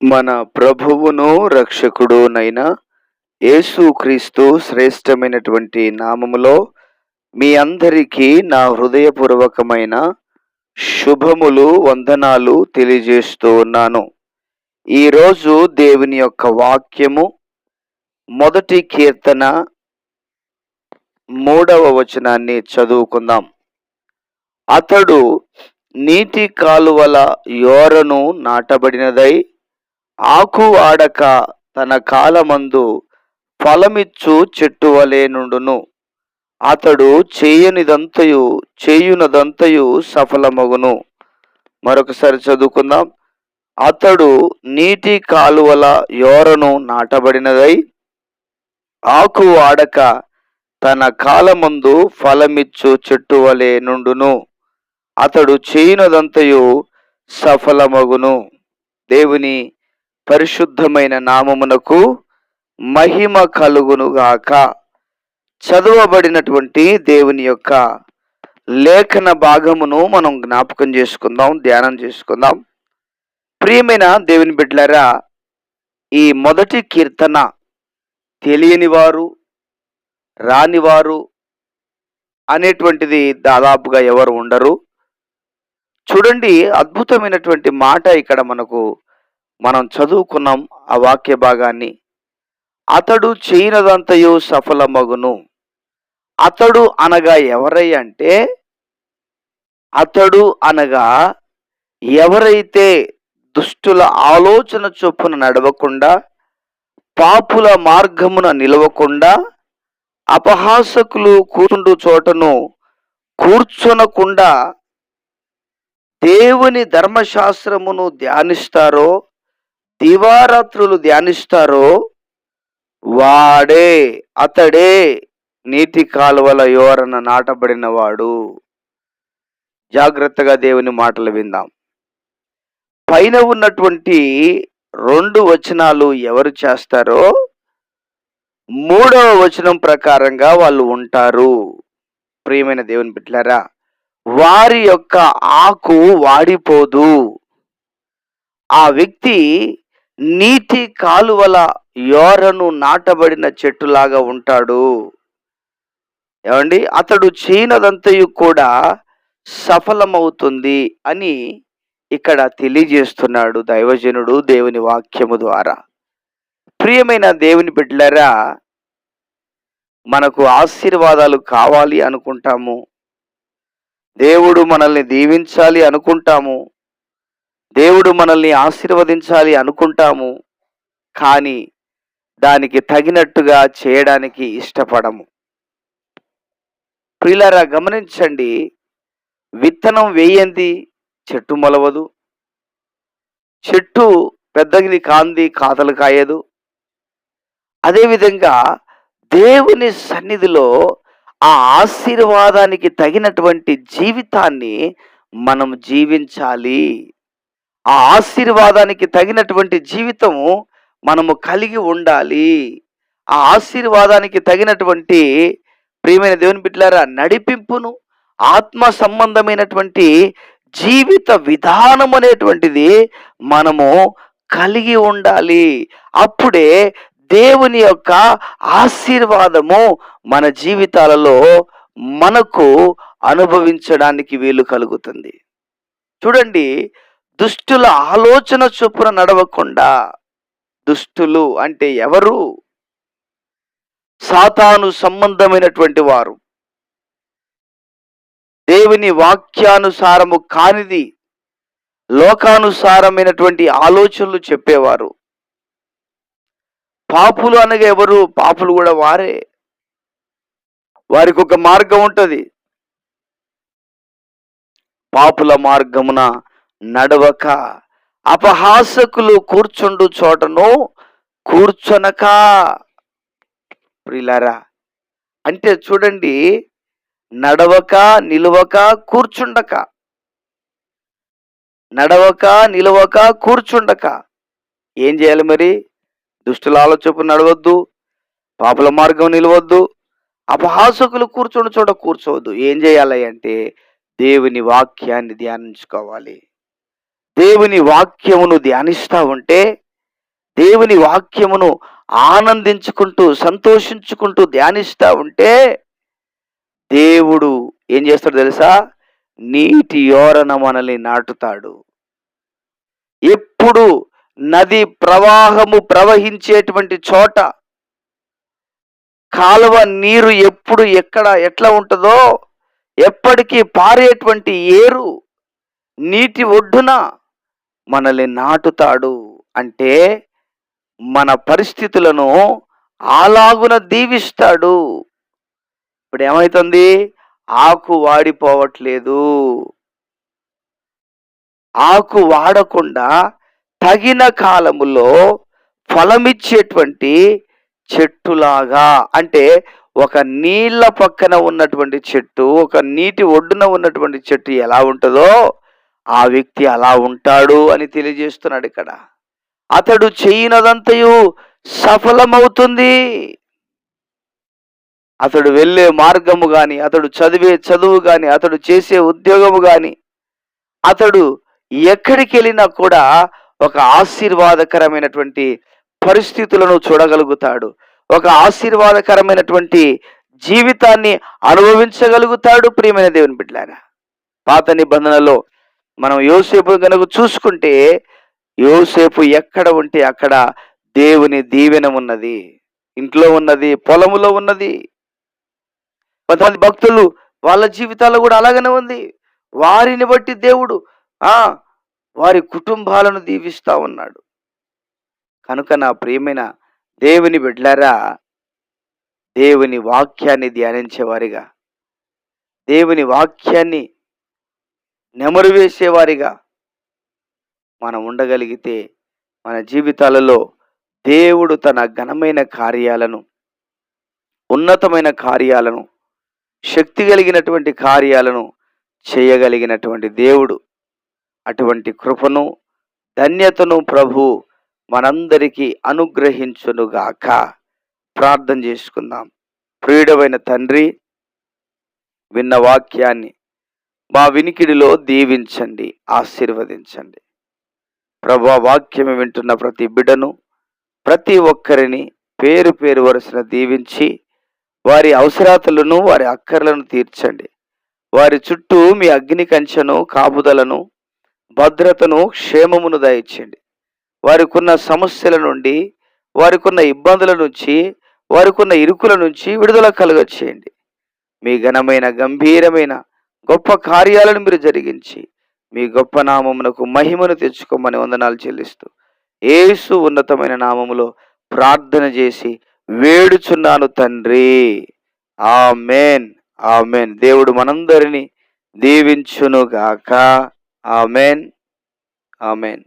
మన ప్రభువును రక్షకుడునైన యేసుక్రీస్తు శ్రేష్టమైనటువంటి నామములో మీ అందరికీ నా హృదయపూర్వకమైన శుభములు, వందనాలు తెలియజేస్తూ ఉన్నాను. ఈరోజు దేవుని యొక్క వాక్యము మొదటి కీర్తన 3వ వచనాన్ని చదువుకుందాం. అతడు నీటి కాలువల యోరను నాటబడినదై ఆకు ఆడక తన కాలమందు ఫలమిచ్చు చెట్టు వలె నుండును. అతడు చేయునదంతయు సఫలమగును. మరొకసారి చదువుకుందాం. అతడు నీటి కాలువల యోరను నాటబడినదై ఆకు ఆడక తన కాలమందు ఫలమిచ్చు చెట్టు వలె నుండును. అతడు చేయునదంతయు సఫలమగును. దేవుని పరిశుద్ధమైన నామమునకు మహిమ కలుగునుగాక. చదవబడినటువంటి దేవుని యొక్క లేఖన భాగమును మనం జ్ఞాపకం చేసుకుందాం, ధ్యానం చేసుకుందాం. ప్రియమైన దేవుని బిడ్డలారా, ఈ మొదటి కీర్తన తెలియని వారు, రానివారు అనేటువంటిది దాదాపుగా ఎవరు ఉండరు. చూడండి, అద్భుతమైనటువంటి మాట ఇక్కడ మనం చదువుకున్నాం ఆ వాక్య భాగాన్ని. అతడు చేయనదంతయు సఫలమగును. అతడు అనగా ఎవరై అంటే, అతడు అనగా ఎవరైతే దుష్టుల ఆలోచన చొప్పున నడవకుండా, పాపుల మార్గమున నిలవకుండా, అపహాసకులు కూర్చుండు చోటను కూర్చొనకుండా దేవుని ధర్మశాస్త్రమును ధ్యానిస్తారో, దివారాత్రులు ధ్యానిస్తారో, అతడే నీటి కాలువల యోరన నాటబడిన వాడు. జాగ్రత్తగా దేవుని మాటలు విందాం. పైన ఉన్నటువంటి 2 వచనాలు ఎవరు చేస్తారో 3వ వచనం ప్రకారంగా వాళ్ళు ఉంటారు. ప్రియమైన దేవుని బిడ్డలారా, వారి యొక్క ఆకు వాడిపోదు. ఆ వ్యక్తి నీటి కాలువల యోరను నాటబడిన చెట్టులాగా ఉంటాడు. ఏమండి, అతడు చేయనదంతయు కూడా సఫలమవుతుంది అని ఇక్కడ తెలియజేస్తున్నాడు దైవజనుడు దేవుని వాక్యము ద్వారా. ప్రియమైన దేవుని బిడ్డలారా, మనకు ఆశీర్వాదాలు కావాలి అనుకుంటాము, దేవుడు మనల్ని దీవించాలి అనుకుంటాము, దేవుడు మనల్ని ఆశీర్వదించాలి అనుకుంటాము, కానీ దానికి తగినట్టుగా చేయడానికి ఇష్టపడము. ప్రియులారా, గమనించండి, విత్తనం వేయంది చెట్టు మొలవదు, చెట్టు పెద్దగిని కాంది కాతలు కాయదు. అదేవిధంగా దేవుని సన్నిధిలో ఆ ఆశీర్వాదానికి తగినటువంటి జీవితాన్ని మనం జీవించాలి. ఆ ఆశీర్వాదానికి తగినటువంటి జీవితము మనము కలిగి ఉండాలి. ఆ ఆశీర్వాదానికి తగినటువంటి, ప్రియమైన దేవుని బిడ్డలారా, నడిపింపును, ఆత్మ సంబంధమైనటువంటి జీవిత విధానం అనేటువంటిది మనము కలిగి ఉండాలి. అప్పుడే దేవుని యొక్క ఆశీర్వాదము మన జీవితాలలో మనకు అనుభవించడానికి వీలు కలుగుతుంది. చూడండి, దుష్టుల ఆలోచన చొప్పున నడవకుండా, దుష్టులు అంటే ఎవరు? సాతాను సంబంధమైనటువంటి వారు, దేవుని వాక్యానుసారము కానిది, లోకానుసారమైనటువంటి ఆలోచనలు చెప్పేవారు. పాపులు అనగా ఎవరు? పాపులు కూడా వారే. వారికి ఒక మార్గం ఉంటుంది. పాపుల మార్గమున నడవక, అపహాసకులు కూర్చుండు చోటను కూర్చొనక. ప్రియులారా, అంటే చూడండి, నడవక, నిలవక, కూర్చుండక, నడవక, నిలవక, కూర్చుండక. ఏం చేయాలి మరి? దుష్టుల ఆలోచన నడవద్దు, పాపుల మార్గం నిలవద్దు, అపహాసకులు కూర్చుండు చోట కూర్చోవద్దు. ఏం చేయాలి అంటే దేవుని వాక్యాన్ని ధ్యానించుకోవాలి. దేవుని వాక్యమును ధ్యానిస్తూ ఉంటే దేవుని వాక్యమును ఆనందించుకుంటూ సంతోషించుకుంటూ ధ్యానిస్తా ఉంటే దేవుడు ఏం చేస్తాడు తెలుసా? నీటి యోరన మనల్ని నాటుతాడు. ఎప్పుడు నది ప్రవాహము ప్రవహించేటువంటి చోట కాలువ నీరు ఎప్పుడు ఎక్కడ ఎట్లా ఉంటుందో, ఎప్పటికీ పారేటువంటి ఏరు నీటి ఒడ్డున మనల్ని నాటుతాడు. అంటే మన పరిస్థితులను అలాగున దీవిస్తాడు. ఇప్పుడు ఏమైతుంది? ఆకు వాడిపోవట్లేదు. ఆకు వాడకుండా తగిన కాలములో ఫలమిచ్చేటువంటి చెట్టులాగా, అంటే ఒక నీళ్ళ పక్కన ఉన్నటువంటి చెట్టు, ఒక నీటి ఒడ్డున ఉన్నటువంటి చెట్టు ఎలా ఉంటుందో ఆ వ్యక్తి అలా ఉంటాడు అని తెలియజేస్తున్నాడు ఇక్కడ. అతడు చేయనదంతయు సఫలమవుతుంది. అతడు వెళ్ళే మార్గము గాని, అతడు చదివే చదువు గాని, అతడు చేసే ఉద్యోగము గాని, అతడు ఎక్కడికి వెళ్ళినా కూడా ఒక ఆశీర్వాదకరమైనటువంటి పరిస్థితులను చూడగలుగుతాడు. ఒక ఆశీర్వాదకరమైనటువంటి జీవితాన్ని అనుభవించగలుగుతాడు. ప్రియమైన దేవుని బిడ్డలారా, పాత నిబంధనలో మనం యోసేపు కనుక చూసుకుంటే, యోసేపు ఎక్కడ ఉంటే అక్కడ దేవుని దీవెన ఉన్నది. ఇంట్లో ఉన్నది, పొలములో ఉన్నది. కొంతమంది భక్తులు వాళ్ళ జీవితాల్లో కూడా అలాగనే ఉంది. వారిని బట్టి దేవుడు వారి కుటుంబాలను దీవిస్తా ఉన్నాడు. కనుక నా ప్రియమైన దేవుని బిడ్డలారా, దేవుని వాక్యాన్ని ధ్యానించేవారిగా, దేవుని వాక్యాన్ని నెమరు వేసేవారిగా మనం ఉండగలిగితే మన జీవితాలలో దేవుడు తన ఘనమైన కార్యాలను, ఉన్నతమైన కార్యాలను, శక్తి కలిగినటువంటి కార్యాలను చేయగలిగినటువంటి దేవుడు. అటువంటి కృపను, ధన్యతను ప్రభు మనందరికీ అనుగ్రహించునుగాక. ప్రార్థన చేసుకుందాం. ప్రియుడమైన తండ్రి, విన్న వాక్యాన్ని మా వినికిడిలో దీవించండి, ఆశీర్వదించండి. ప్రభు, వాక్యం వింటున్న ప్రతి బిడ్డను, ప్రతి ఒక్కరిని పేరు పేరు వరుసన దీవించి వారి అవసరాతులను, వారి అక్కర్లను తీర్చండి. వారి చుట్టూ మీ అగ్ని కంచెను, కాపుదలను, భద్రతను, క్షేమమును దయచేయండి. వారికున్న సమస్యల నుండి, వారికున్న ఇబ్బందుల నుంచి, వారికున్న ఇరుకుల నుంచి విడుదల కలుగచేయండి. మీ ఘనమైన, గంభీరమైన, గొప్ప కార్యాలను మీరు జరిగించి మీ గొప్ప నామమునకు మహిమను తెచ్చుకోమని వందనాలు చెల్లిస్తూ యేసు ఉన్నతమైన నామములో ప్రార్థన చేసి వేడుచున్నాను తండ్రి. ఆమేన్, ఆమేన్. దేవుడు మనందరినీ దీవించునుగాక. ఆమేన్, ఆమేన్.